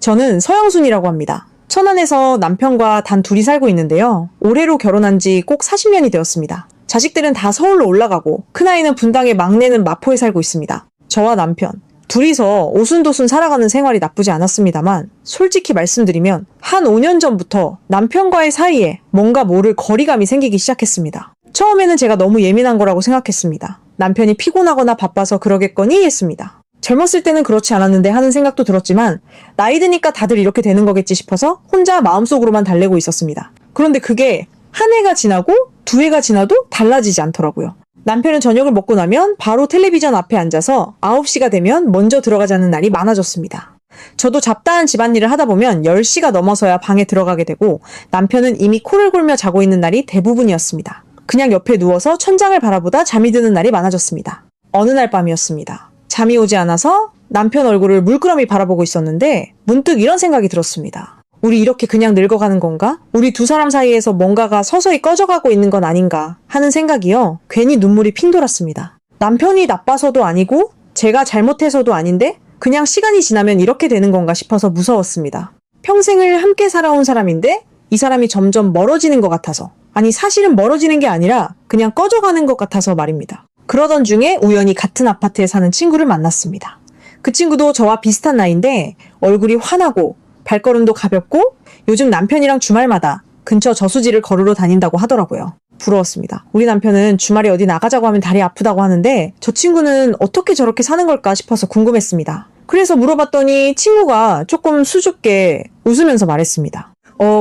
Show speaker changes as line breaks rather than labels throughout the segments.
저는 서영순이라고 합니다. 천안에서 남편과 단 둘이 살고 있는데요. 올해로 결혼한 지 꼭 40년이 되었습니다. 자식들은 다 서울로 올라가고 큰아이는 분당에 막내는 마포에 살고 있습니다. 저와 남편 둘이서 오순도순 살아가는 생활이 나쁘지 않았습니다만 솔직히 말씀드리면 한 5년 전부터 남편과의 사이에 뭔가 모를 거리감이 생기기 시작했습니다. 처음에는 제가 너무 예민한 거라고 생각했습니다. 남편이 피곤하거나 바빠서 그러겠거니 했습니다. 젊었을 때는 그렇지 않았는데 하는 생각도 들었지만 나이 드니까 다들 이렇게 되는 거겠지 싶어서 혼자 마음속으로만 달래고 있었습니다. 그런데 그게 한 해가 지나고 두 해가 지나도 달라지지 않더라고요. 남편은 저녁을 먹고 나면 바로 텔레비전 앞에 앉아서 9시가 되면 먼저 들어가자는 날이 많아졌습니다. 저도 잡다한 집안일을 하다 보면 10시가 넘어서야 방에 들어가게 되고 남편은 이미 코를 골며 자고 있는 날이 대부분이었습니다. 그냥 옆에 누워서 천장을 바라보다 잠이 드는 날이 많아졌습니다. 어느 날 밤이었습니다. 잠이 오지 않아서 남편 얼굴을 물끄러미 바라보고 있었는데 문득 이런 생각이 들었습니다. 우리 이렇게 그냥 늙어가는 건가? 우리 두 사람 사이에서 뭔가가 서서히 꺼져가고 있는 건 아닌가 하는 생각이요. 괜히 눈물이 핑 돌았습니다. 남편이 나빠서도 아니고 제가 잘못해서도 아닌데 그냥 시간이 지나면 이렇게 되는 건가 싶어서 무서웠습니다. 평생을 함께 살아온 사람인데 이 사람이 점점 멀어지는 것 같아서, 아니 사실은 멀어지는 게 아니라 그냥 꺼져가는 것 같아서 말입니다. 그러던 중에 우연히 같은 아파트에 사는 친구를 만났습니다. 그 친구도 저와 비슷한 나이인데 얼굴이 환하고 발걸음도 가볍고 요즘 남편이랑 주말마다 근처 저수지를 걸으러 다닌다고 하더라고요. 부러웠습니다. 우리 남편은 주말에 어디 나가자고 하면 다리 아프다고 하는데 저 친구는 어떻게 저렇게 사는 걸까 싶어서 궁금했습니다. 그래서 물어봤더니 친구가 조금 수줍게 웃으면서 말했습니다.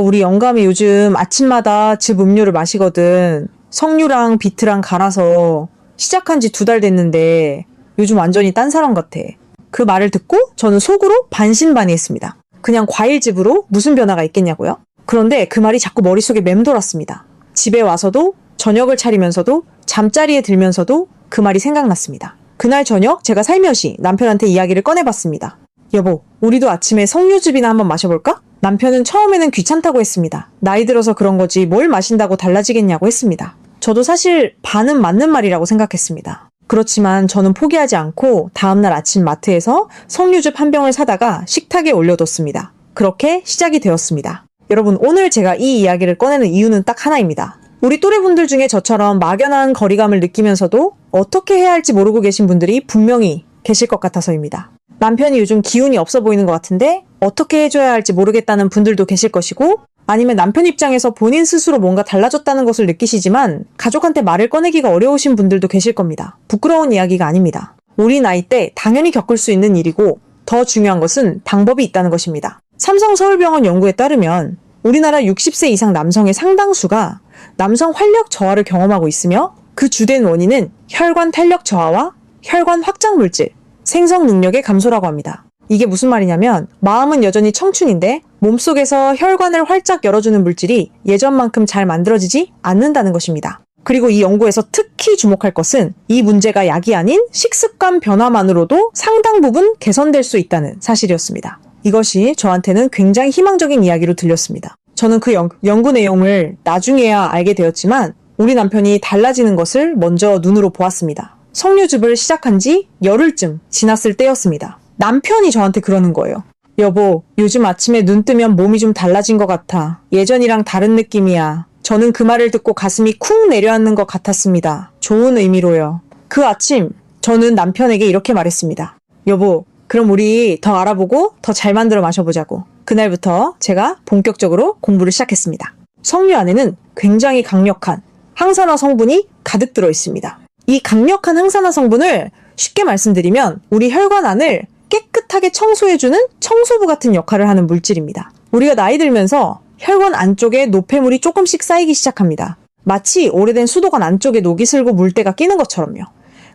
우리 영감이 요즘 아침마다 즙 음료를 마시거든. 석류랑 비트랑 갈아서 시작한 지 2달 됐는데 요즘 완전히 딴 사람 같아. 그 말을 듣고 저는 속으로 반신반의했습니다. 그냥 과일즙으로 무슨 변화가 있겠냐고요? 그런데 그 말이 자꾸 머릿속에 맴돌았습니다. 집에 와서도 저녁을 차리면서도 잠자리에 들면서도 그 말이 생각났습니다. 그날 저녁 제가 살며시 남편한테 이야기를 꺼내봤습니다. 여보, 우리도 아침에 석류즙이나 한번 마셔볼까? 남편은 처음에는 귀찮다고 했습니다. 나이 들어서 그런 거지 뭘 마신다고 달라지겠냐고 했습니다. 저도 사실 반은 맞는 말이라고 생각했습니다. 그렇지만 저는 포기하지 않고 다음날 아침 마트에서 석류즙 한 병을 사다가 식탁에 올려뒀습니다. 그렇게 시작이 되었습니다. 여러분, 오늘 제가 이 이야기를 꺼내는 이유는 딱 하나입니다. 우리 또래분들 중에 저처럼 막연한 거리감을 느끼면서도 어떻게 해야 할지 모르고 계신 분들이 분명히 계실 것 같아서입니다. 남편이 요즘 기운이 없어 보이는 것 같은데 어떻게 해줘야 할지 모르겠다는 분들도 계실 것이고, 아니면 남편 입장에서 본인 스스로 뭔가 달라졌다는 것을 느끼시지만 가족한테 말을 꺼내기가 어려우신 분들도 계실 겁니다. 부끄러운 이야기가 아닙니다. 우리 나이 때 당연히 겪을 수 있는 일이고 더 중요한 것은 방법이 있다는 것입니다. 삼성서울병원 연구에 따르면 우리나라 60세 이상 남성의 상당수가 남성 활력 저하를 경험하고 있으며 그 주된 원인은 혈관 탄력 저하와 혈관 확장 물질, 생성 능력의 감소라고 합니다. 이게 무슨 말이냐면 마음은 여전히 청춘인데 몸속에서 혈관을 활짝 열어주는 물질이 예전만큼 잘 만들어지지 않는다는 것입니다. 그리고 이 연구에서 특히 주목할 것은 이 문제가 약이 아닌 식습관 변화만으로도 상당 부분 개선될 수 있다는 사실이었습니다. 이것이 저한테는 굉장히 희망적인 이야기로 들렸습니다. 저는 그 연구 내용을 나중에야 알게 되었지만 우리 남편이 달라지는 것을 먼저 눈으로 보았습니다. 석류즙을 시작한 지 열흘쯤 지났을 때였습니다. 남편이 저한테 그러는 거예요. 여보, 요즘 아침에 눈 뜨면 몸이 좀 달라진 것 같아. 예전이랑 다른 느낌이야. 저는 그 말을 듣고 가슴이 쿵 내려앉는 것 같았습니다. 좋은 의미로요. 그 아침 저는 남편에게 이렇게 말했습니다. 여보, 그럼 우리 더 알아보고 더 잘 만들어 마셔보자고. 그날부터 제가 본격적으로 공부를 시작했습니다. 석류 안에는 굉장히 강력한 항산화 성분이 가득 들어 있습니다. 이 강력한 항산화 성분을 쉽게 말씀드리면 우리 혈관 안을 깨끗하게 청소해주는 청소부 같은 역할을 하는 물질입니다. 우리가 나이 들면서 혈관 안쪽에 노폐물이 조금씩 쌓이기 시작합니다. 마치 오래된 수도관 안쪽에 녹이 슬고 물때가 끼는 것처럼요.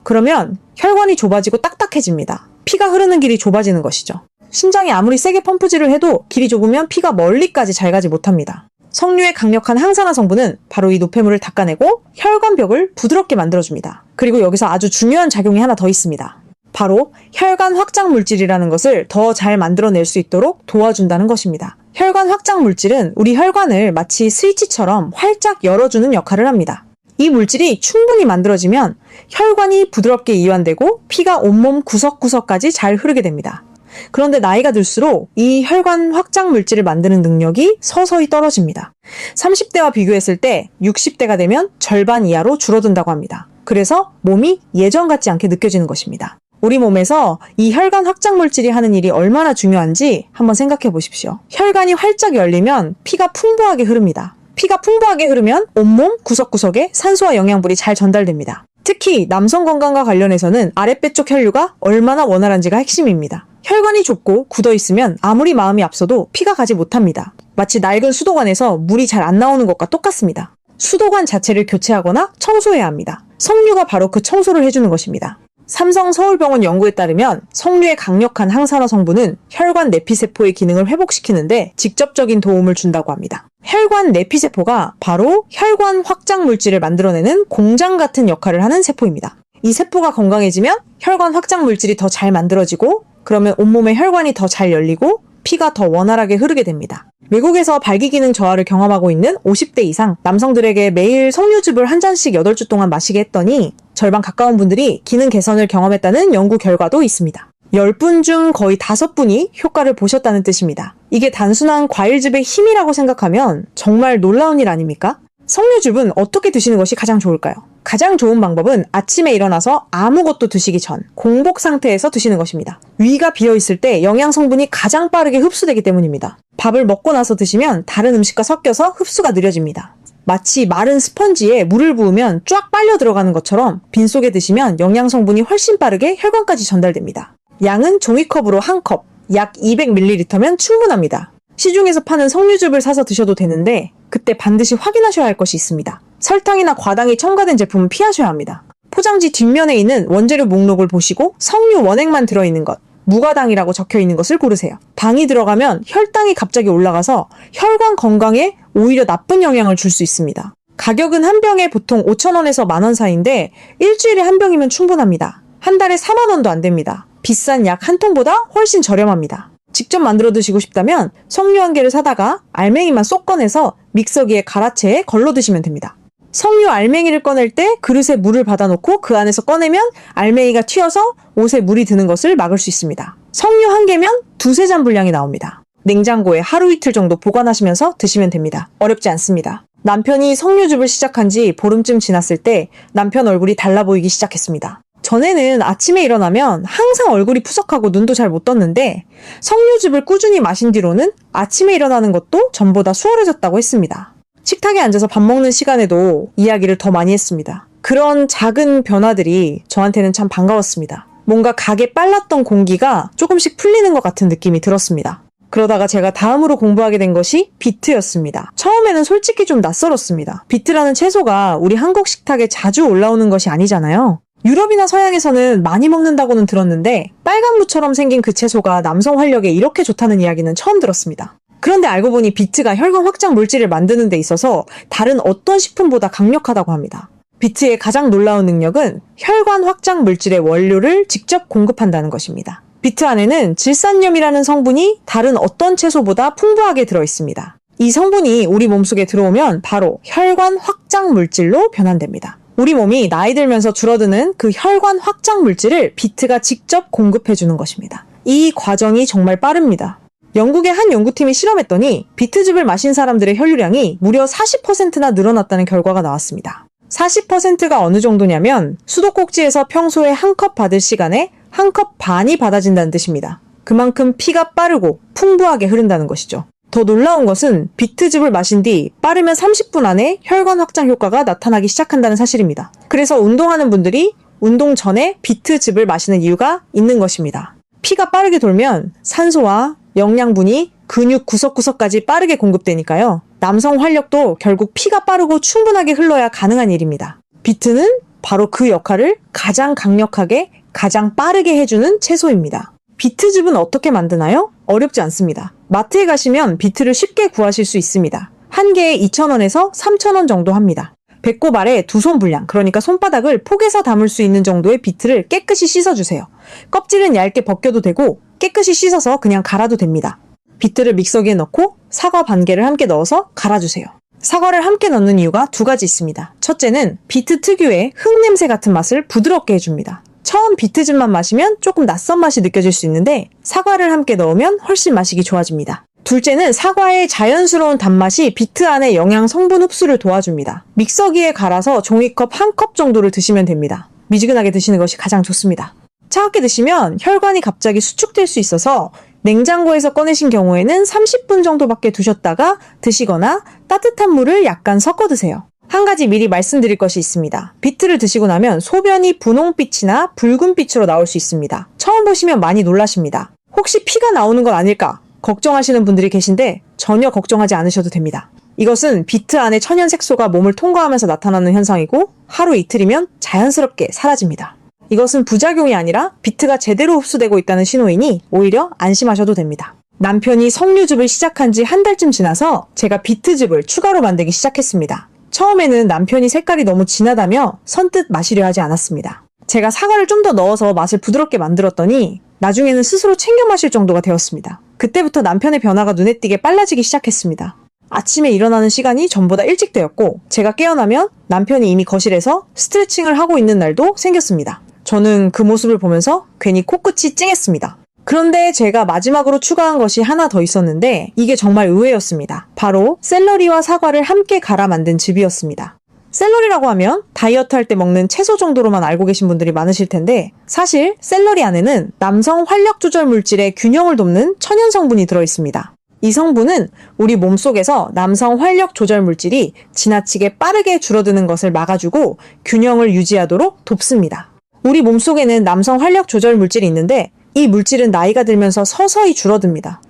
그러면 혈관이 좁아지고 딱딱해집니다. 피가 흐르는 길이 좁아지는 것이죠. 심장이 아무리 세게 펌프질을 해도 길이 좁으면 피가 멀리까지 잘 가지 못합니다. 석류의 강력한 항산화 성분은 바로 이 노폐물을 닦아내고 혈관벽을 부드럽게 만들어줍니다. 그리고 여기서 아주 중요한 작용이 하나 더 있습니다. 바로 혈관 확장 물질이라는 것을 더 잘 만들어낼 수 있도록 도와준다는 것입니다. 혈관 확장 물질은 우리 혈관을 마치 스위치처럼 활짝 열어주는 역할을 합니다. 이 물질이 충분히 만들어지면 혈관이 부드럽게 이완되고 피가 온몸 구석구석까지 잘 흐르게 됩니다. 그런데 나이가 들수록 이 혈관 확장 물질을 만드는 능력이 서서히 떨어집니다. 30대와 비교했을 때 60대가 되면 절반 이하로 줄어든다고 합니다. 그래서 몸이 예전 같지 않게 느껴지는 것입니다. 우리 몸에서 이 혈관 확장 물질이 하는 일이 얼마나 중요한지 한번 생각해 보십시오. 혈관이 활짝 열리면 피가 풍부하게 흐릅니다. 피가 풍부하게 흐르면 온몸 구석구석에 산소와 영양분이 잘 전달됩니다. 특히 남성 건강과 관련해서는 아랫배 쪽 혈류가 얼마나 원활한지가 핵심입니다. 혈관이 좁고 굳어있으면 아무리 마음이 앞서도 피가 가지 못합니다. 마치 낡은 수도관에서 물이 잘 안 나오는 것과 똑같습니다. 수도관 자체를 교체하거나 청소해야 합니다. 석류가 바로 그 청소를 해주는 것입니다. 삼성서울병원 연구에 따르면 석류의 강력한 항산화 성분은 혈관 내피세포의 기능을 회복시키는데 직접적인 도움을 준다고 합니다. 혈관 내피세포가 바로 혈관 확장 물질을 만들어내는 공장 같은 역할을 하는 세포입니다. 이 세포가 건강해지면 혈관 확장 물질이 더 잘 만들어지고 그러면 온몸의 혈관이 더 잘 열리고 피가 더 원활하게 흐르게 됩니다. 외국에서 발기기능 저하를 경험하고 있는 50대 이상 남성들에게 매일 석류즙을 한 잔씩 8주 동안 마시게 했더니 절반 가까운 분들이 기능 개선을 경험했다는 연구 결과도 있습니다. 10분 중 거의 5분이 효과를 보셨다는 뜻입니다. 이게 단순한 과일즙의 힘이라고 생각하면 정말 놀라운 일 아닙니까? 석류즙은 어떻게 드시는 것이 가장 좋을까요? 가장 좋은 방법은 아침에 일어나서 아무것도 드시기 전 공복 상태에서 드시는 것입니다. 위가 비어있을 때 영양 성분이 가장 빠르게 흡수되기 때문입니다. 밥을 먹고 나서 드시면 다른 음식과 섞여서 흡수가 느려집니다. 마치 마른 스펀지에 물을 부으면 쫙 빨려 들어가는 것처럼 빈속에 드시면 영양 성분이 훨씬 빠르게 혈관까지 전달됩니다. 양은 종이컵으로 한 컵, 약 200ml면 충분합니다. 시중에서 파는 석류즙을 사서 드셔도 되는데 그때 반드시 확인하셔야 할 것이 있습니다. 설탕이나 과당이 첨가된 제품은 피하셔야 합니다. 포장지 뒷면에 있는 원재료 목록을 보시고 석류 원액만 들어있는 것, 무과당이라고 적혀있는 것을 고르세요. 당이 들어가면 혈당이 갑자기 올라가서 혈관 건강에 오히려 나쁜 영향을 줄 수 있습니다. 가격은 한 병에 보통 5,000원에서 10,000원 사이인데 일주일에 한 병이면 충분합니다. 한 달에 40,000원도 안 됩니다. 비싼 약 한 통보다 훨씬 저렴합니다. 직접 만들어 드시고 싶다면 석류 한 개를 사다가 알맹이만 쏙 꺼내서 믹서기에 갈아채 걸러 드시면 됩니다. 석류 알맹이를 꺼낼 때 그릇에 물을 받아놓고 그 안에서 꺼내면 알맹이가 튀어서 옷에 물이 드는 것을 막을 수 있습니다. 석류 한 개면 2-3잔 분량이 나옵니다. 냉장고에 하루 이틀 정도 보관하시면서 드시면 됩니다. 어렵지 않습니다. 남편이 석류즙을 시작한 지 보름쯤 지났을 때 남편 얼굴이 달라 보이기 시작했습니다. 전에는 아침에 일어나면 항상 얼굴이 푸석하고 눈도 잘 못 떴는데 석류즙을 꾸준히 마신 뒤로는 아침에 일어나는 것도 전보다 수월해졌다고 했습니다. 식탁에 앉아서 밥 먹는 시간에도 이야기를 더 많이 했습니다. 그런 작은 변화들이 저한테는 참 반가웠습니다. 뭔가 가게 빨랐던 공기가 조금씩 풀리는 것 같은 느낌이 들었습니다. 그러다가 제가 다음으로 공부하게 된 것이 비트였습니다. 처음에는 솔직히 좀 낯설었습니다. 비트라는 채소가 우리 한국 식탁에 자주 올라오는 것이 아니잖아요. 유럽이나 서양에서는 많이 먹는다고는 들었는데 빨간 무처럼 생긴 그 채소가 남성 활력에 이렇게 좋다는 이야기는 처음 들었습니다. 그런데 알고 보니 비트가 혈관 확장 물질을 만드는 데 있어서 다른 어떤 식품보다 강력하다고 합니다. 비트의 가장 놀라운 능력은 혈관 확장 물질의 원료를 직접 공급한다는 것입니다. 비트 안에는 질산염이라는 성분이 다른 어떤 채소보다 풍부하게 들어있습니다. 이 성분이 우리 몸속에 들어오면 바로 혈관 확장 물질로 변환됩니다. 우리 몸이 나이 들면서 줄어드는 그 혈관 확장 물질을 비트가 직접 공급해주는 것입니다. 이 과정이 정말 빠릅니다. 영국의 한 연구팀이 실험했더니 비트즙을 마신 사람들의 혈류량이 무려 40%나 늘어났다는 결과가 나왔습니다. 40%가 어느 정도냐면 수도꼭지에서 평소에 한 컵 받을 시간에 한 컵 반이 받아진다는 뜻입니다. 그만큼 피가 빠르고 풍부하게 흐른다는 것이죠. 더 놀라운 것은 비트즙을 마신 뒤 빠르면 30분 안에 혈관 확장 효과가 나타나기 시작한다는 사실입니다. 그래서 운동하는 분들이 운동 전에 비트즙을 마시는 이유가 있는 것입니다. 피가 빠르게 돌면 산소와 영양분이 근육 구석구석까지 빠르게 공급되니까요. 남성 활력도 결국 피가 빠르고 충분하게 흘러야 가능한 일입니다. 비트는 바로 그 역할을 가장 강력하게, 가장 빠르게 해주는 채소입니다. 비트즙은 어떻게 만드나요? 어렵지 않습니다. 마트에 가시면 비트를 쉽게 구하실 수 있습니다. 한 개에 2,000원에서 3,000원 정도 합니다. 배꼽 아래 2손 분량, 그러니까 손바닥을 포개서 담을 수 있는 정도의 비트를 깨끗이 씻어주세요. 껍질은 얇게 벗겨도 되고 깨끗이 씻어서 그냥 갈아도 됩니다. 비트를 믹서기에 넣고 사과 반 개를 함께 넣어서 갈아주세요. 사과를 함께 넣는 이유가 2가지 있습니다. 첫째는 비트 특유의 흙냄새 같은 맛을 부드럽게 해줍니다. 처음 비트즙만 마시면 조금 낯선 맛이 느껴질 수 있는데 사과를 함께 넣으면 훨씬 마시기 좋아집니다. 둘째는 사과의 자연스러운 단맛이 비트 안의 영양 성분 흡수를 도와줍니다. 믹서기에 갈아서 종이컵 1컵 정도를 드시면 됩니다. 미지근하게 드시는 것이 가장 좋습니다. 차갑게 드시면 혈관이 갑자기 수축될 수 있어서 냉장고에서 꺼내신 경우에는 30분 정도밖에 두셨다가 드시거나 따뜻한 물을 약간 섞어 드세요. 한 가지 미리 말씀드릴 것이 있습니다. 비트를 드시고 나면 소변이 분홍빛이나 붉은빛으로 나올 수 있습니다. 처음 보시면 많이 놀라십니다. 혹시 피가 나오는 건 아닐까 걱정하시는 분들이 계신데 전혀 걱정하지 않으셔도 됩니다. 이것은 비트 안의 천연 색소가 몸을 통과하면서 나타나는 현상이고 하루 이틀이면 자연스럽게 사라집니다. 이것은 부작용이 아니라 비트가 제대로 흡수되고 있다는 신호이니 오히려 안심하셔도 됩니다. 남편이 석류즙을 시작한 지 한 달쯤 지나서 제가 비트즙을 추가로 만들기 시작했습니다. 처음에는 남편이 색깔이 너무 진하다며 선뜻 마시려 하지 않았습니다. 제가 사과를 좀 더 넣어서 맛을 부드럽게 만들었더니 나중에는 스스로 챙겨 마실 정도가 되었습니다. 그때부터 남편의 변화가 눈에 띄게 빨라지기 시작했습니다. 아침에 일어나는 시간이 전보다 일찍 되었고 제가 깨어나면 남편이 이미 거실에서 스트레칭을 하고 있는 날도 생겼습니다. 저는 그 모습을 보면서 괜히 코끝이 찡했습니다. 그런데 제가 마지막으로 추가한 것이 하나 더 있었는데 이게 정말 의외였습니다. 바로 샐러리와 사과를 함께 갈아 만든 즙이었습니다. 샐러리라고 하면 다이어트 할 때 먹는 채소 정도로만 알고 계신 분들이 많으실 텐데 사실 샐러리 안에는 남성 활력 조절 물질의 균형을 돕는 천연 성분이 들어있습니다. 이 성분은 우리 몸속에서 남성 활력 조절 물질이 지나치게 빠르게 줄어드는 것을 막아주고 균형을 유지하도록 돕습니다. 우리 몸속에는 남성 활력 조절 물질이 있는데 이 물질은 나이가 들면서 서서히 줄어듭니다.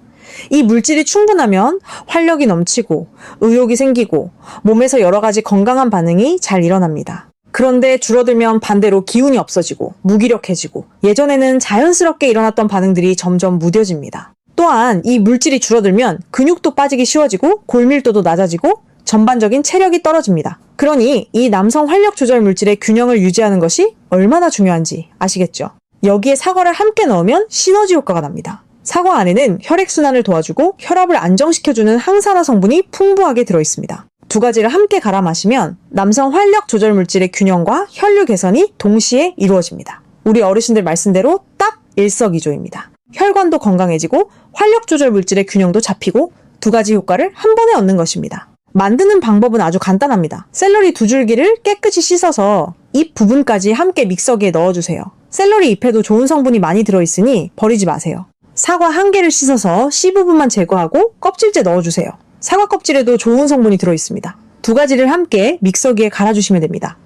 이 물질이 충분하면 활력이 넘치고 의욕이 생기고 몸에서 여러 가지 건강한 반응이 잘 일어납니다. 그런데 줄어들면 반대로 기운이 없어지고 무기력해지고 예전에는 자연스럽게 일어났던 반응들이 점점 무뎌집니다. 또한 이 물질이 줄어들면 근육도 빠지기 쉬워지고 골밀도도 낮아지고 전반적인 체력이 떨어집니다. 그러니 이 남성 활력 조절 물질의 균형을 유지하는 것이 얼마나 중요한지 아시겠죠? 여기에 사과를 함께 넣으면 시너지 효과가 납니다. 사과 안에는 혈액순환을 도와주고 혈압을 안정시켜주는 항산화 성분이 풍부하게 들어있습니다. 두 가지를 함께 갈아 마시면 남성 활력 조절 물질의 균형과 혈류 개선이 동시에 이루어집니다. 우리 어르신들 말씀대로 딱 일석이조입니다. 혈관도 건강해지고 활력 조절 물질의 균형도 잡히고 두 가지 효과를 한 번에 얻는 것입니다. 만드는 방법은 아주 간단합니다. 셀러리 2줄기를 깨끗이 씻어서 잎 부분까지 함께 믹서기에 넣어주세요. 셀러리 잎에도 좋은 성분이 많이 들어있으니 버리지 마세요. 사과 1개를 씻어서 씨 부분만 제거하고 껍질째 넣어주세요. 사과 껍질에도 좋은 성분이 들어있습니다. 두 가지를 함께 믹서기에 갈아주시면 됩니다.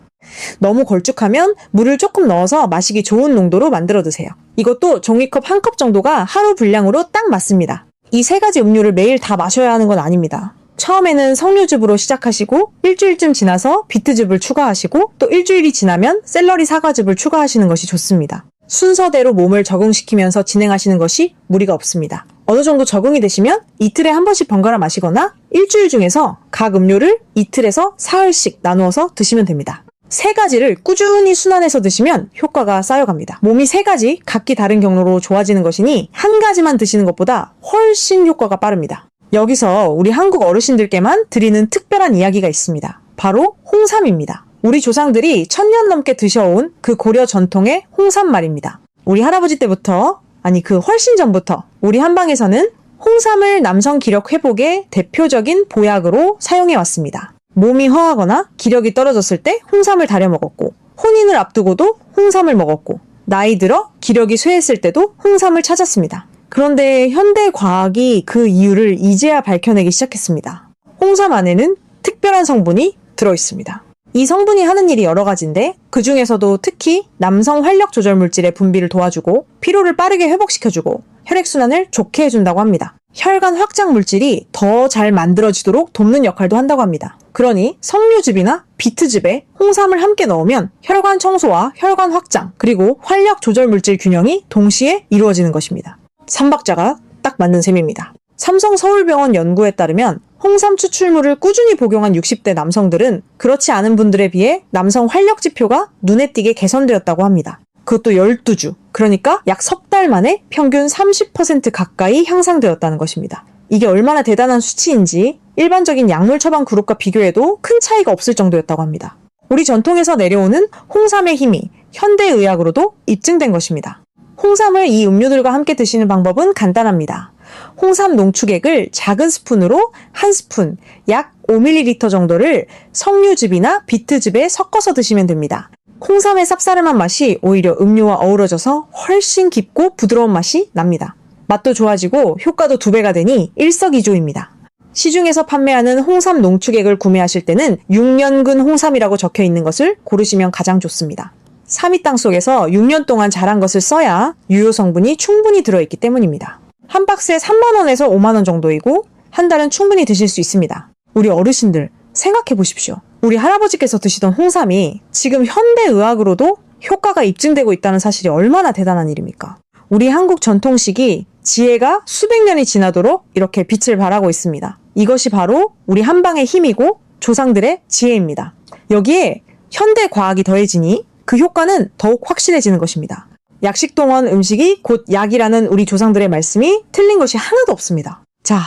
너무 걸쭉하면 물을 조금 넣어서 마시기 좋은 농도로 만들어 드세요. 이것도 종이컵 1컵 정도가 하루 분량으로 딱 맞습니다. 이 세 가지 음료를 매일 다 마셔야 하는 건 아닙니다. 처음에는 석류즙으로 시작하시고 일주일쯤 지나서 비트즙을 추가하시고 또 일주일이 지나면 샐러리 사과즙을 추가하시는 것이 좋습니다. 순서대로 몸을 적응시키면서 진행하시는 것이 무리가 없습니다. 어느 정도 적응이 되시면 이틀에 한 번씩 번갈아 마시거나 일주일 중에서 각 음료를 이틀에서 사흘씩 나누어서 드시면 됩니다. 세 가지를 꾸준히 순환해서 드시면 효과가 쌓여갑니다. 몸이 세 가지 각기 다른 경로로 좋아지는 것이니 한 가지만 드시는 것보다 훨씬 효과가 빠릅니다. 여기서 우리 한국 어르신들께만 드리는 특별한 이야기가 있습니다. 바로 홍삼입니다. 우리 조상들이 1000년 넘게 드셔온 그 고려 전통의 홍삼 말입니다. 우리 할아버지 때부터, 아니 그 훨씬 전부터 우리 한방에서는 홍삼을 남성 기력 회복의 대표적인 보약으로 사용해 왔습니다. 몸이 허하거나 기력이 떨어졌을 때 홍삼을 달여 먹었고, 혼인을 앞두고도 홍삼을 먹었고, 나이 들어 기력이 쇠했을 때도 홍삼을 찾았습니다. 그런데 현대 과학이 그 이유를 이제야 밝혀내기 시작했습니다. 홍삼 안에는 특별한 성분이 들어있습니다. 이 성분이 하는 일이 여러 가지인데 그 중에서도 특히 남성 활력 조절 물질의 분비를 도와주고 피로를 빠르게 회복시켜주고 혈액순환을 좋게 해준다고 합니다. 혈관 확장 물질이 더 잘 만들어지도록 돕는 역할도 한다고 합니다. 그러니 석류즙이나 비트즙에 홍삼을 함께 넣으면 혈관 청소와 혈관 확장 그리고 활력 조절 물질 균형이 동시에 이루어지는 것입니다. 삼박자가 딱 맞는 셈입니다. 삼성서울병원 연구에 따르면 홍삼 추출물을 꾸준히 복용한 60대 남성들은 그렇지 않은 분들에 비해 남성 활력 지표가 눈에 띄게 개선되었다고 합니다. 그것도 12주, 그러니까 약 석 달 만에 평균 30% 가까이 향상되었다는 것입니다. 이게 얼마나 대단한 수치인지 일반적인 약물 처방 그룹과 비교해도 큰 차이가 없을 정도였다고 합니다. 우리 전통에서 내려오는 홍삼의 힘이 현대의학으로도 입증된 것입니다. 홍삼을 이 음료들과 함께 드시는 방법은 간단합니다. 홍삼 농축액을 작은 스푼으로 한 스푼, 약 5ml 정도를 석류즙이나 비트즙에 섞어서 드시면 됩니다. 홍삼의 쌉싸름한 맛이 오히려 음료와 어우러져서 훨씬 깊고 부드러운 맛이 납니다. 맛도 좋아지고 효과도 2배가 되니 일석이조입니다. 시중에서 판매하는 홍삼 농축액을 구매하실 때는 6년근 홍삼이라고 적혀 있는 것을 고르시면 가장 좋습니다. 사미 땅 속에서 6년 동안 자란 것을 써야 유효 성분이 충분히 들어있기 때문입니다. 한 박스에 3만원에서 5만원 정도이고 한 달은 충분히 드실 수 있습니다. 우리 어르신들 생각해 보십시오. 우리 할아버지께서 드시던 홍삼이 지금 현대의학으로도 효과가 입증되고 있다는 사실이 얼마나 대단한 일입니까? 우리 한국 전통식이 지혜가 수백 년이 지나도록 이렇게 빛을 발하고 있습니다. 이것이 바로 우리 한방의 힘이고 조상들의 지혜입니다. 여기에 현대 과학이 더해지니 그 효과는 더욱 확실해지는 것입니다. 약식동원 음식이 곧 약이라는 우리 조상들의 말씀이 틀린 것이 하나도 없습니다. 자,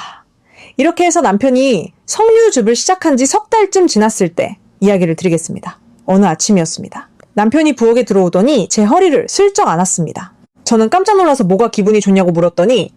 이렇게 해서 남편이 석류즙을 시작한 지 석 달쯤 지났을 때 이야기를 드리겠습니다. 어느 아침이었습니다. 남편이 부엌에 들어오더니 제 허리를 슬쩍 안았습니다. 저는 깜짝 놀라서 뭐가 기분이 좋냐고 물었더니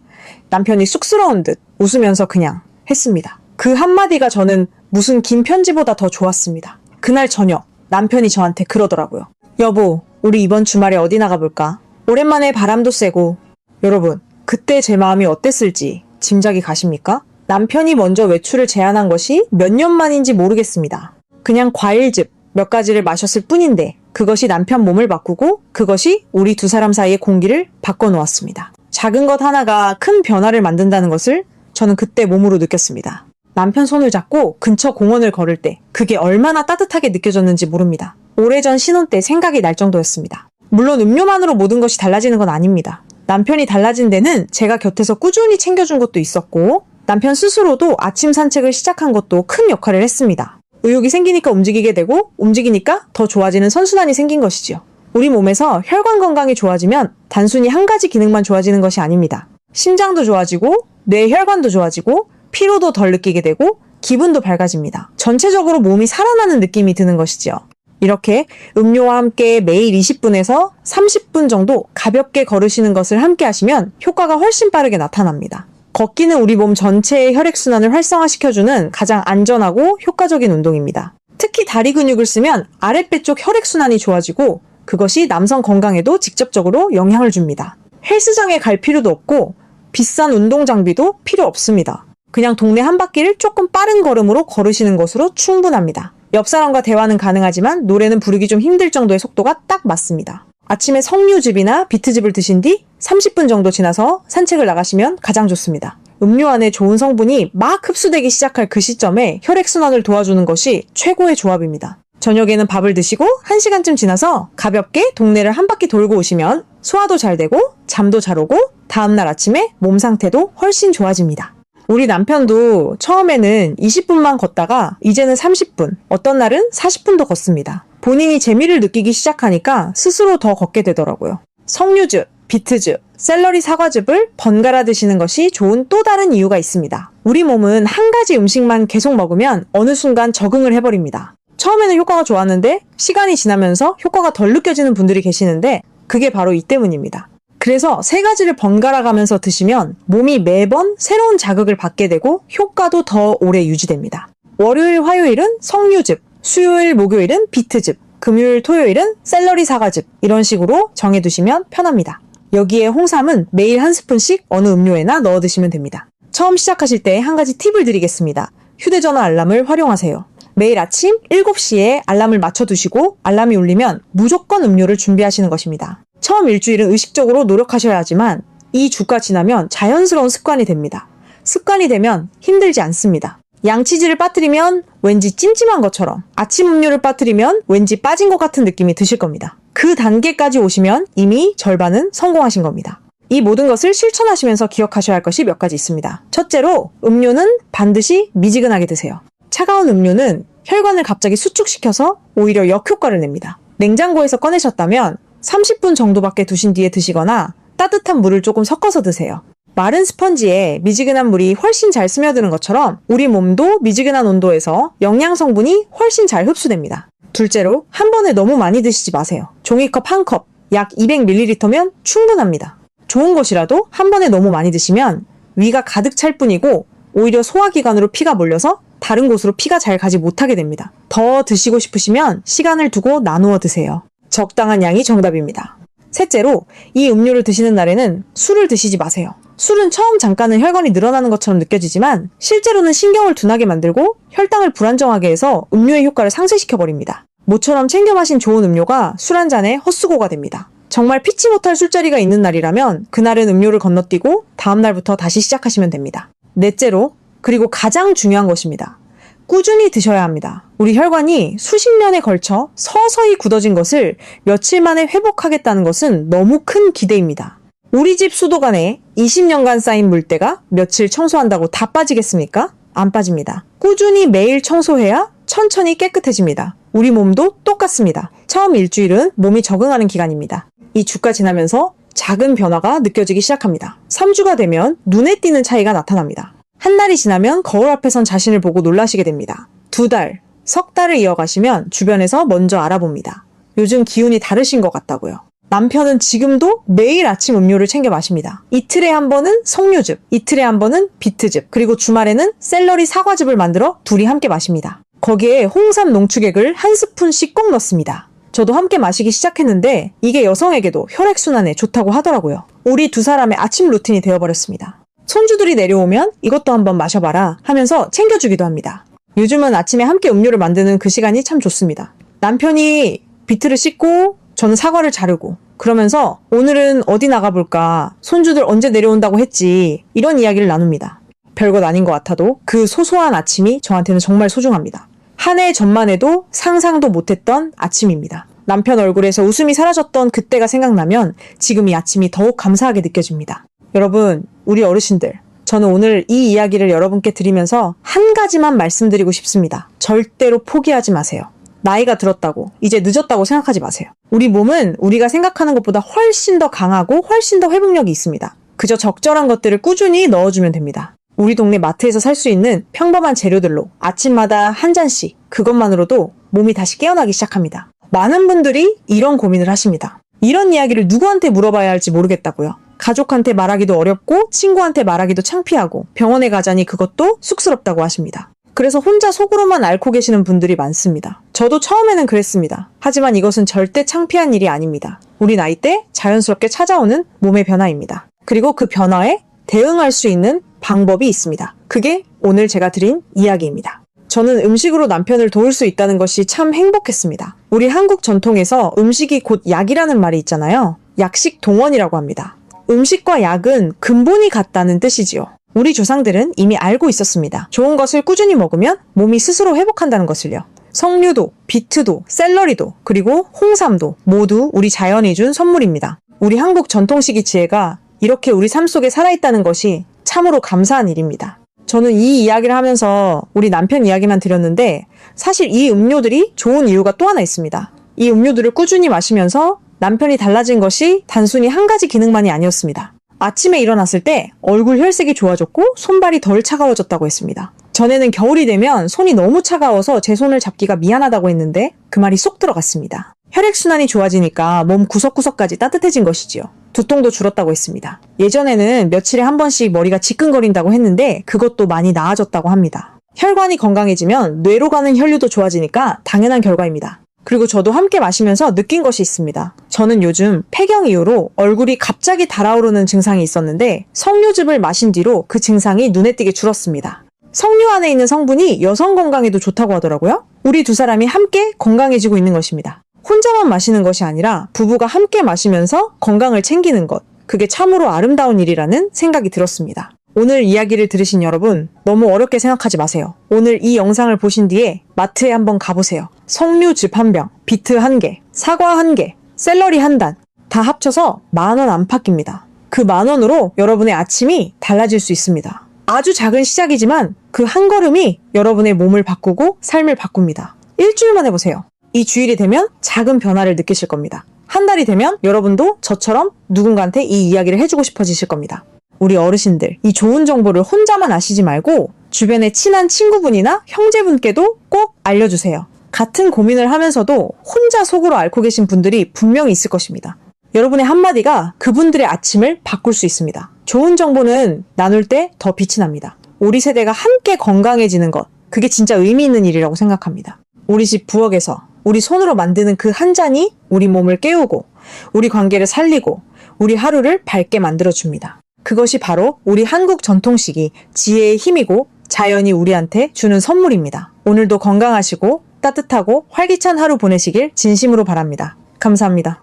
남편이 쑥스러운 듯 웃으면서 그냥 했습니다. 그 한마디가 저는 무슨 긴 편지보다 더 좋았습니다. 그날 저녁 남편이 저한테 그러더라고요. 여보, 우리 이번 주말에 어디 나가볼까? 오랜만에 바람도 쐬고. 여러분, 그때 제 마음이 어땠을지 짐작이 가십니까? 남편이 먼저 외출을 제안한 것이 몇 년 만인지 모르겠습니다. 그냥 과일즙 몇 가지를 마셨을 뿐인데 그것이 남편 몸을 바꾸고 그것이 우리 두 사람 사이의 공기를 바꿔놓았습니다. 작은 것 하나가 큰 변화를 만든다는 것을 저는 그때 몸으로 느꼈습니다. 남편 손을 잡고 근처 공원을 걸을 때 그게 얼마나 따뜻하게 느껴졌는지 모릅니다. 오래전 신혼 때 생각이 날 정도였습니다. 물론 음료만으로 모든 것이 달라지는 건 아닙니다. 남편이 달라진 데는 제가 곁에서 꾸준히 챙겨준 것도 있었고 남편 스스로도 아침 산책을 시작한 것도 큰 역할을 했습니다. 의욕이 생기니까 움직이게 되고 움직이니까 더 좋아지는 선순환이 생긴 것이지요. 우리 몸에서 혈관 건강이 좋아지면 단순히 한 가지 기능만 좋아지는 것이 아닙니다. 심장도 좋아지고 뇌 혈관도 좋아지고 피로도 덜 느끼게 되고 기분도 밝아집니다. 전체적으로 몸이 살아나는 느낌이 드는 것이지요. 이렇게 음료와 함께 매일 20분에서 30분 정도 가볍게 걸으시는 것을 함께 하시면 효과가 훨씬 빠르게 나타납니다. 걷기는 우리 몸 전체의 혈액순환을 활성화시켜주는 가장 안전하고 효과적인 운동입니다. 특히 다리 근육을 쓰면 아랫배 쪽 혈액순환이 좋아지고 그것이 남성 건강에도 직접적으로 영향을 줍니다. 헬스장에 갈 필요도 없고 비싼 운동 장비도 필요 없습니다. 그냥 동네 한 바퀴를 조금 빠른 걸음으로 걸으시는 것으로 충분합니다. 옆 사람과 대화는 가능하지만 노래는 부르기 좀 힘들 정도의 속도가 딱 맞습니다. 아침에 석류즙이나 비트즙을 드신 뒤 30분 정도 지나서 산책을 나가시면 가장 좋습니다. 음료 안에 좋은 성분이 막 흡수되기 시작할 그 시점에 혈액순환을 도와주는 것이 최고의 조합입니다. 저녁에는 밥을 드시고 1시간쯤 지나서 가볍게 동네를 한 바퀴 돌고 오시면 소화도 잘 되고 잠도 잘 오고 다음날 아침에 몸 상태도 훨씬 좋아집니다. 우리 남편도 처음에는 20분만 걷다가 이제는 30분, 어떤 날은 40분도 걷습니다. 본인이 재미를 느끼기 시작하니까 스스로 더 걷게 되더라고요. 석류즙, 비트즙, 샐러리 사과즙을 번갈아 드시는 것이 좋은 또 다른 이유가 있습니다. 우리 몸은 한 가지 음식만 계속 먹으면 어느 순간 적응을 해버립니다. 처음에는 효과가 좋았는데 시간이 지나면서 효과가 덜 느껴지는 분들이 계시는데 그게 바로 이 때문입니다. 그래서 3가지를 번갈아 가면서 드시면 몸이 매번 새로운 자극을 받게 되고 효과도 더 오래 유지됩니다. 월요일, 화요일은 석류즙, 수요일, 목요일은 비트즙, 금요일, 토요일은 샐러리 사과즙 이런 식으로 정해두시면 편합니다. 여기에 홍삼은 매일 한 스푼씩 어느 음료에나 넣어 드시면 됩니다. 처음 시작하실 때 한 가지 팁을 드리겠습니다. 휴대전화 알람을 활용하세요. 매일 아침 7시에 알람을 맞춰두시고 알람이 울리면 무조건 음료를 준비하시는 것입니다. 처음 일주일은 의식적으로 노력하셔야 하지만 이 주가 지나면 자연스러운 습관이 됩니다. 습관이 되면 힘들지 않습니다. 양치질을 빠뜨리면 왠지 찜찜한 것처럼 아침 음료를 빠뜨리면 왠지 빠진 것 같은 느낌이 드실 겁니다. 그 단계까지 오시면 이미 절반은 성공하신 겁니다. 이 모든 것을 실천하시면서 기억하셔야 할 것이 몇 가지 있습니다. 첫째로 음료는 반드시 미지근하게 드세요. 차가운 음료는 혈관을 갑자기 수축시켜서 오히려 역효과를 냅니다. 냉장고에서 꺼내셨다면 30분 정도밖에 두신 뒤에 드시거나 따뜻한 물을 조금 섞어서 드세요. 마른 스펀지에 미지근한 물이 훨씬 잘 스며드는 것처럼 우리 몸도 미지근한 온도에서 영양 성분이 훨씬 잘 흡수됩니다. 둘째로, 한 번에 너무 많이 드시지 마세요. 종이컵 한 컵, 약 200ml면 충분합니다. 좋은 것이라도 한 번에 너무 많이 드시면 위가 가득 찰 뿐이고 오히려 소화기관으로 피가 몰려서 다른 곳으로 피가 잘 가지 못하게 됩니다. 더 드시고 싶으시면 시간을 두고 나누어 드세요. 적당한 양이 정답입니다. 셋째로, 이 음료를 드시는 날에는 술을 드시지 마세요. 술은 처음 잠깐은 혈관이 늘어나는 것처럼 느껴지지만 실제로는 신경을 둔하게 만들고 혈당을 불안정하게 해서 음료의 효과를 상쇄시켜버립니다. 모처럼 챙겨 마신 좋은 음료가 술 한 잔에 헛수고가 됩니다. 정말 피치 못할 술자리가 있는 날이라면 그날은 음료를 건너뛰고 다음날부터 다시 시작하시면 됩니다. 넷째로, 그리고 가장 중요한 것입니다. 꾸준히 드셔야 합니다. 우리 혈관이 수십 년에 걸쳐 서서히 굳어진 것을 며칠 만에 회복하겠다는 것은 너무 큰 기대입니다. 우리 집 수도관에 20년간 쌓인 물때가 며칠 청소한다고 다 빠지겠습니까? 안 빠집니다. 꾸준히 매일 청소해야 천천히 깨끗해집니다. 우리 몸도 똑같습니다. 처음 일주일은 몸이 적응하는 기간입니다. 이 주가 지나면서 작은 변화가 느껴지기 시작합니다. 3주가 되면 눈에 띄는 차이가 나타납니다. 한 달이 지나면 거울 앞에 선 자신을 보고 놀라시게 됩니다. 2달, 석 달을 이어가시면 주변에서 먼저 알아봅니다. 요즘 기운이 다르신 것 같다고요. 남편은 지금도 매일 아침 음료를 챙겨 마십니다. 이틀에 한 번은 석류즙, 이틀에 한 번은 비트즙, 그리고 주말에는 샐러리 사과즙을 만들어 둘이 함께 마십니다. 거기에 홍삼 농축액을 한 스푼씩 꼭 넣습니다. 저도 함께 마시기 시작했는데 이게 여성에게도 혈액순환에 좋다고 하더라고요. 우리 두 사람의 아침 루틴이 되어버렸습니다. 손주들이 내려오면 이것도 한번 마셔봐라 하면서 챙겨주기도 합니다. 요즘은 아침에 함께 음료를 만드는 그 시간이 참 좋습니다. 남편이 비트를 씻고 저는 사과를 자르고 그러면서 오늘은 어디 나가볼까, 손주들 언제 내려온다고 했지, 이런 이야기를 나눕니다. 별것 아닌 것 같아도 그 소소한 아침이 저한테는 정말 소중합니다. 한 해 전만 해도 상상도 못했던 아침입니다. 남편 얼굴에서 웃음이 사라졌던 그때가 생각나면 지금 이 아침이 더욱 감사하게 느껴집니다. 여러분, 우리 어르신들, 저는 오늘 이 이야기를 여러분께 드리면서 한 가지만 말씀드리고 싶습니다. 절대로 포기하지 마세요. 나이가 들었다고, 이제 늦었다고 생각하지 마세요. 우리 몸은 우리가 생각하는 것보다 훨씬 더 강하고 훨씬 더 회복력이 있습니다. 그저 적절한 것들을 꾸준히 넣어주면 됩니다. 우리 동네 마트에서 살 수 있는 평범한 재료들로 아침마다 한 잔씩, 그것만으로도 몸이 다시 깨어나기 시작합니다. 많은 분들이 이런 고민을 하십니다. 이런 이야기를 누구한테 물어봐야 할지 모르겠다고요. 가족한테 말하기도 어렵고 친구한테 말하기도 창피하고 병원에 가자니 그것도 쑥스럽다고 하십니다. 그래서 혼자 속으로만 앓고 계시는 분들이 많습니다. 저도 처음에는 그랬습니다. 하지만 이것은 절대 창피한 일이 아닙니다. 우리 나이 때 자연스럽게 찾아오는 몸의 변화입니다. 그리고 그 변화에 대응할 수 있는 방법이 있습니다. 그게 오늘 제가 드린 이야기입니다. 저는 음식으로 남편을 도울 수 있다는 것이 참 행복했습니다. 우리 한국 전통에서 음식이 곧 약이라는 말이 있잖아요. 약식 동원이라고 합니다. 음식과 약은 근본이 같다는 뜻이지요. 우리 조상들은 이미 알고 있었습니다. 좋은 것을 꾸준히 먹으면 몸이 스스로 회복한다는 것을요. 석류도, 비트도, 샐러리도, 그리고 홍삼도 모두 우리 자연이 준 선물입니다. 우리 한국 전통식의 지혜가 이렇게 우리 삶 속에 살아있다는 것이 참으로 감사한 일입니다. 저는 이 이야기를 하면서 우리 남편 이야기만 드렸는데 사실 이 음료들이 좋은 이유가 또 하나 있습니다. 이 음료들을 꾸준히 마시면서 남편이 달라진 것이 단순히 한 가지 기능만이 아니었습니다. 아침에 일어났을 때 얼굴 혈색이 좋아졌고 손발이 덜 차가워졌다고 했습니다. 전에는 겨울이 되면 손이 너무 차가워서 제 손을 잡기가 미안하다고 했는데 그 말이 쏙 들어갔습니다. 혈액순환이 좋아지니까 몸 구석구석까지 따뜻해진 것이지요. 두통도 줄었다고 했습니다. 예전에는 며칠에 한 번씩 머리가 지끈거린다고 했는데 그것도 많이 나아졌다고 합니다. 혈관이 건강해지면 뇌로 가는 혈류도 좋아지니까 당연한 결과입니다. 그리고 저도 함께 마시면서 느낀 것이 있습니다. 저는 요즘 폐경 이후로 얼굴이 갑자기 달아오르는 증상이 있었는데 석류즙을 마신 뒤로 그 증상이 눈에 띄게 줄었습니다. 석류 안에 있는 성분이 여성 건강에도 좋다고 하더라고요. 우리 두 사람이 함께 건강해지고 있는 것입니다. 혼자만 마시는 것이 아니라 부부가 함께 마시면서 건강을 챙기는 것, 그게 참으로 아름다운 일이라는 생각이 들었습니다. 오늘 이야기를 들으신 여러분, 너무 어렵게 생각하지 마세요. 오늘 이 영상을 보신 뒤에 마트에 한번 가보세요. 석류즙 1병, 비트 1개, 사과 1개, 샐러리 1단 다 합쳐서 10,000원 안팎입니다. 그 10,000원으로 여러분의 아침이 달라질 수 있습니다. 아주 작은 시작이지만 그 한 걸음이 여러분의 몸을 바꾸고 삶을 바꿉니다. 일주일만 해보세요. 이 주일이 되면 작은 변화를 느끼실 겁니다. 한 달이 되면 여러분도 저처럼 누군가한테 이 이야기를 해주고 싶어지실 겁니다. 우리 어르신들, 이 좋은 정보를 혼자만 아시지 말고 주변에 친한 친구분이나 형제분께도 꼭 알려주세요. 같은 고민을 하면서도 혼자 속으로 앓고 계신 분들이 분명히 있을 것입니다. 여러분의 한마디가 그분들의 아침을 바꿀 수 있습니다. 좋은 정보는 나눌 때 더 빛이 납니다. 우리 세대가 함께 건강해지는 것, 그게 진짜 의미 있는 일이라고 생각합니다. 우리 집 부엌에서 우리 손으로 만드는 그 한 잔이 우리 몸을 깨우고 우리 관계를 살리고 우리 하루를 밝게 만들어줍니다. 그것이 바로 우리 한국 전통식이 지혜의 힘이고 자연이 우리한테 주는 선물입니다. 오늘도 건강하시고 따뜻하고 활기찬 하루 보내시길 진심으로 바랍니다. 감사합니다.